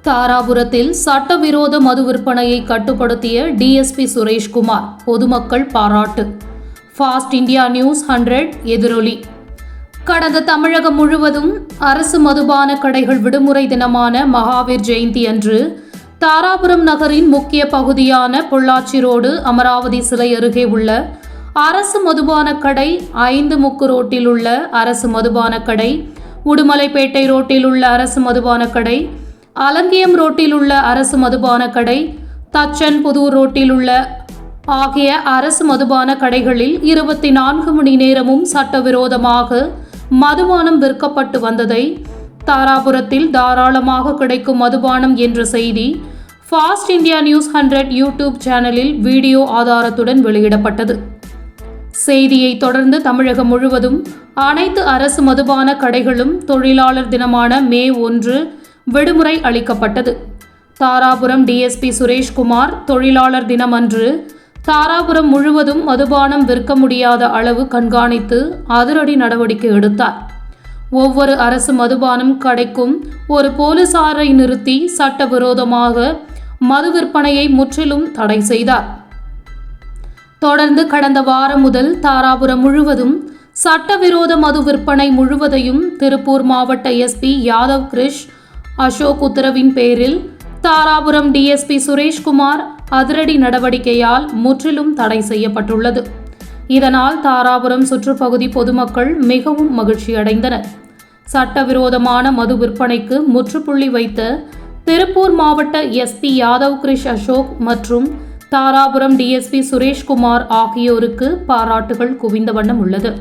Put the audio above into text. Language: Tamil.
தாராபுரத்தில் சட்டவிரோத மது விற்பனையை கட்டுப்படுத்திய டிஎஸ்பி சுரேஷ்குமார் பொதுமக்கள் பாராட்டு. ஃபாஸ்ட் இந்தியா நியூஸ் 100 எதிரொலி. கடந்த தமிழகம் முழுவதும் அரசு மதுபான கடைகள் விடுமுறை தினமான மகாவீர் ஜெயந்தி அன்று தாராபுரம் நகரின் முக்கிய பகுதியான பொள்ளாச்சி ரோடு அமராவதி சிலை அருகே உள்ள அரசு மதுபான கடை, 5 முக்கு ரோட்டில் உள்ள அரசு மதுபான கடை, உடுமலைப்பேட்டை ரோட்டில் உள்ள அரசு மதுபான கடை, அலங்கியம் ரோட்டில் உள்ள அரசு மதுபான கடை, தச்சன் புதூர் ரோட்டில் உள்ள ஆகிய அரசு மதுபான கடைகளில் 24 மணி நேரமும் சட்டவிரோதமாக மதுபானம் விற்கப்பட்டு வந்ததை தாராபுரத்தில் தாராளமாக கிடைக்கும் மதுபானம் என்ற செய்தி ஃபாஸ்ட் இந்தியா நியூஸ் 100 யூடியூப் சேனலில் வீடியோ ஆதாரத்துடன் வெளியிடப்பட்டது. செய்தியை தொடர்ந்து தமிழகம் முழுவதும் அனைத்து அரசு மதுபான கடைகளும் தொழிலாளர் தினமான மே 1 விடுமுறை அளிக்கப்பட்டது. தாராபுரம் டிஎஸ்பி சுரேஷ்குமார் தொழிலாளர் தினம் அன்று தாராபுரம் முழுவதும் மதுபானம் விற்க முடியாத அளவு கண்காணித்து அதிரடி நடவடிக்கை எடுத்தார். ஒவ்வொரு அரசு மதுபானம் கடைக்கும் ஒரு போலீசாரை நிறுத்தி சட்டவிரோதமாக மது விற்பனையை முற்றிலும் தடை செய்தார். தொடர்ந்து கடந்த வாரம் முதல் தாராபுரம் முழுவதும் சட்டவிரோத மது விற்பனை முழுவதையும் திருப்பூர் மாவட்ட எஸ்பி யாதவ் கிரிஷ் அசோக் உத்தரவின் பேரில் தாராபுரம் டிஎஸ்பி சுரேஷ்குமார் அதிரடி நடவடிக்கையால் முற்றிலும் தடை செய்யப்பட்டுள்ளது. இதனால் தாராபுரம் சுற்றுப்பகுதி பொதுமக்கள் மிகவும் மகிழ்ச்சியடைந்தனர். சட்டவிரோதமான மது விற்பனைக்கு முற்றுப்புள்ளி வைத்த திருப்பூர் மாவட்ட எஸ்பி யாதவ் கிரிஷ் அசோக் மற்றும் தாராபுரம் டிஎஸ்பி சுரேஷ்குமார் ஆகியோருக்கு பாராட்டுகள் குவிந்த வண்ணம் உள்ளது.